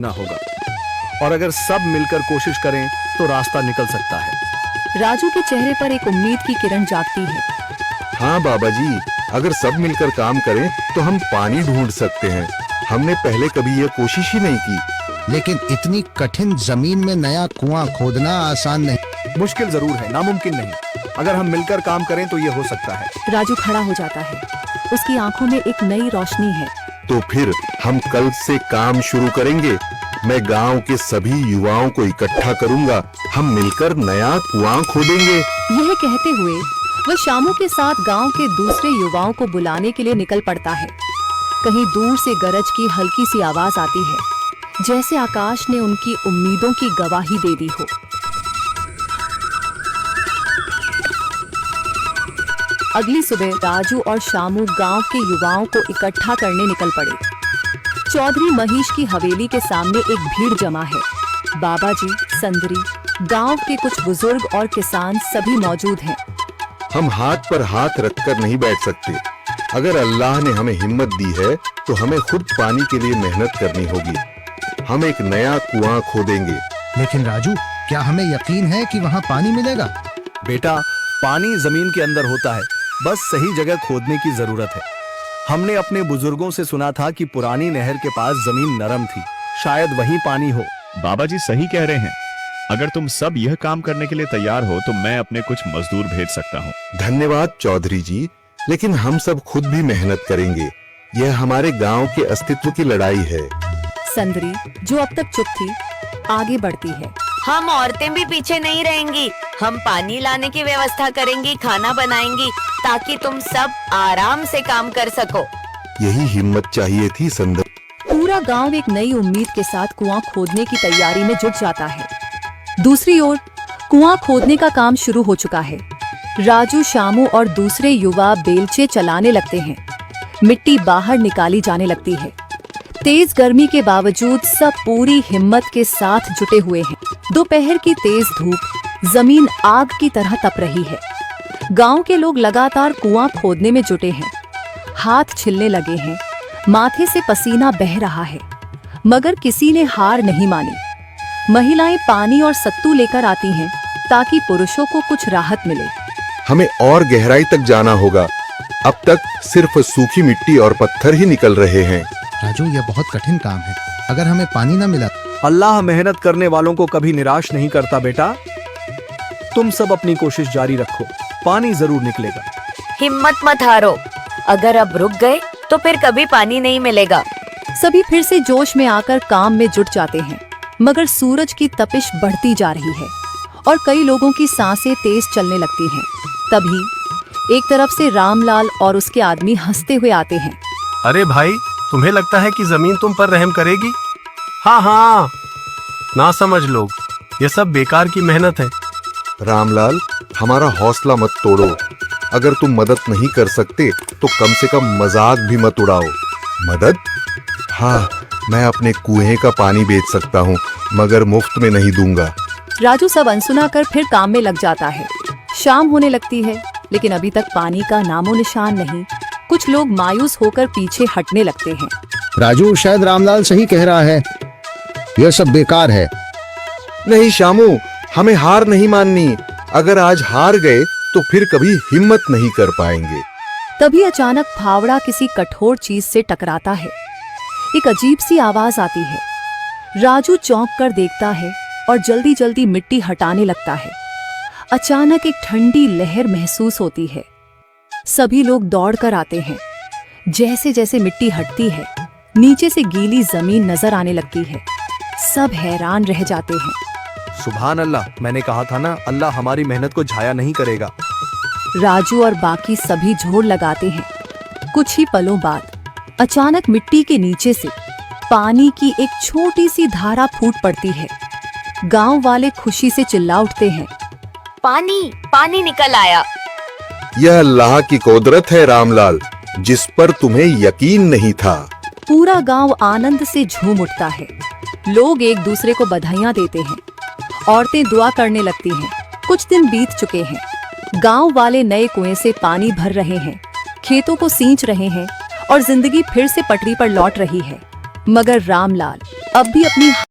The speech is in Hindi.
ना होगा, और अगर सब मिलकर कोशिश करें तो रास्ता निकल सकता है। राजू के चेहरे पर एक उम्मीद की किरण जागती है। हाँ बाबा जी, अगर सब मिलकर काम करें तो हम पानी ढूंढ सकते हैं। हमने पहले कभी यह कोशिश ही नहीं की। लेकिन इतनी कठिन जमीन में नया कुआं खोदना आसान नहीं। मुश्किल जरूर है, नामुमकिन नहीं। अगर हम मिलकर काम करें तो ये हो सकता है। राजू खड़ा हो जाता है। उसकी आंखों में एक नई रोशनी है। तो फिर हम कल से काम शुरू करेंगे। मैं गांव के सभी युवाओं को इकट्ठा करूंगा। हम मिलकर नया कुआं खोदेंगे। यह कहते हुए वह शामू के साथ गांव के दूसरे युवाओं को बुलाने के लिए निकल पड़ता है। कहीं दूर से गरज की हल्की सी आवाज आती है, जैसे आकाश ने उनकी उम्मीदों की गवाही दे दी हो। अगली सुबह राजू और शामू गांव के युवाओं को इकट्ठा करने निकल पड़े। चौधरी महेश की हवेली के सामने एक भीड़ जमा है। बाबा जी, संदरी, गांव के कुछ बुजुर्ग और किसान सभी मौजूद हैं। हम हाथ पर हाथ रखकर नहीं बैठ सकते। अगर अल्लाह ने हमें हिम्मत दी है तो हमें खुद पानी के लिए मेहनत करनी होगी। हम एक नया कुआं खोदेंगे। लेकिन राजू, क्या हमें यकीन है कि वहाँ पानी मिलेगा? बेटा, पानी जमीन के अंदर होता है, बस सही जगह खोदने की जरूरत है। हमने अपने बुजुर्गों से सुना था कि पुरानी नहर के पास जमीन नरम थी, शायद वहीं पानी हो। बाबा जी सही कह रहे हैं। अगर तुम सब यह काम करने के लिए तैयार हो तो मैं अपने कुछ मजदूर भेज सकता हूँ। धन्यवाद चौधरी जी, लेकिन हम सब खुद भी मेहनत करेंगे। यह हमारे गांव के अस्तित्व की लड़ाई है। संदरी, जो अब तक चुप थी, आगे बढ़ती है। हम औरतें भी पीछे नहीं रहेंगी। हम पानी लाने की व्यवस्था करेंगी, खाना बनाएंगी, ताकि तुम सब आराम से काम कर सको। यही हिम्मत चाहिए थी संदर। पूरा गांव एक नई उम्मीद के साथ कुआं खोदने की तैयारी में जुट जाता है। दूसरी ओर कुआं खोदने का काम शुरू हो चुका है। राजू, शामू और दूसरे युवा बेलचे चलाने लगते हैं। मिट्टी बाहर निकाली जाने लगती है। तेज गर्मी के बावजूद सब पूरी हिम्मत के साथ जुटे हुए हैं। दोपहर की तेज धूप जमीन आग की तरह तप रही है। गांव के लोग लगातार कुआं खोदने में जुटे हैं। हाथ छिलने लगे हैं, माथे से पसीना बह रहा है, मगर किसी ने हार नहीं मानी। महिलाएं पानी और सत्तू लेकर आती हैं ताकि पुरुषों को कुछ राहत मिले। हमें और गहराई तक जाना होगा। अब तक सिर्फ सूखी मिट्टी और पत्थर ही निकल रहे हैं। राजू, यह बहुत कठिन काम है। अगर हमें पानी न मिला। अल्लाह मेहनत करने वालों को कभी निराश नहीं करता बेटा। तुम सब अपनी कोशिश जारी रखो, पानी जरूर निकलेगा। हिम्मत मत हारो। अगर अब रुक गए तो फिर कभी पानी नहीं मिलेगा। सभी फिर से जोश में आकर काम में जुट जाते हैं, मगर सूरज की तपिश बढ़ती जा रही है और कई लोगों की सांसें तेज चलने लगती हैं। तभी एक तरफ से रामलाल और उसके आदमी हंसते हुए आते हैं। अरे भाई, तुम्हें लगता है कि जमीन तुम पर रहम करेगी? हाँ हाँ, ना समझ लोग, ये सब बेकार की मेहनत है। रामलाल, हमारा हौसला मत तोड़ो। अगर तुम मदद नहीं कर सकते तो कम से कम मजाक भी मत उड़ाओ। मदद? हाँ, मैं अपने कुएं का पानी बेच सकता हूँ, मगर मुफ्त में नहीं दूंगा। राजू सब अनसुना कर फिर काम में लग जाता है। शाम होने लगती है, लेकिन अभी तक पानी का नामो निशान नहीं। कुछ लोग मायूस होकर पीछे हटने लगते हैं। राजू, शायद रामलाल सही कह रहा है। यह सब बेकार है। नहीं शामू, हमें हार नहीं माननी। अगर आज हार गए तो फिर कभी हिम्मत नहीं कर पाएंगे। तभी अचानक फावड़ा किसी कठोर चीज से टकराता है। एक अजीब सी आवाज आती है। राजू चौंक कर देखता है और जल्दी जल्दी मिट्टी हटाने लगता है। अचानक एक ठंडी लहर महसूस होती है। सभी लोग दौड़ कर आते हैं। जैसे जैसे मिट्टी हटती है, नीचे से गीली जमीन नजर आने लगती है। सब हैरान रह जाते हैं। सुभान अल्लाह, मैंने कहा था ना, अल्लाह हमारी मेहनत को झाया नहीं करेगा। राजू और बाकी सभी जोर लगाते हैं। कुछ ही पलों बाद अचानक मिट्टी के नीचे से पानी की एक छोटी सी धारा फूट पड़ती है। गांव वाले खुशी से चिल्ला उठते हैं। पानी पानी निकल आया। यह अल्लाह की कुदरत है रामलाल, जिस पर तुम्हें यकीन नहीं था। पूरा गांव आनंद से झूम उठता है। लोग एक दूसरे को बधाइयां देते हैं। औरतें दुआ करने लगती हैं। कुछ दिन बीत चुके हैं। गांव वाले नए कुएं से पानी भर रहे हैं, खेतों को सींच रहे हैं और जिंदगी फिर से पटरी पर लौट रही है। मगर रामलाल अब भी अपनी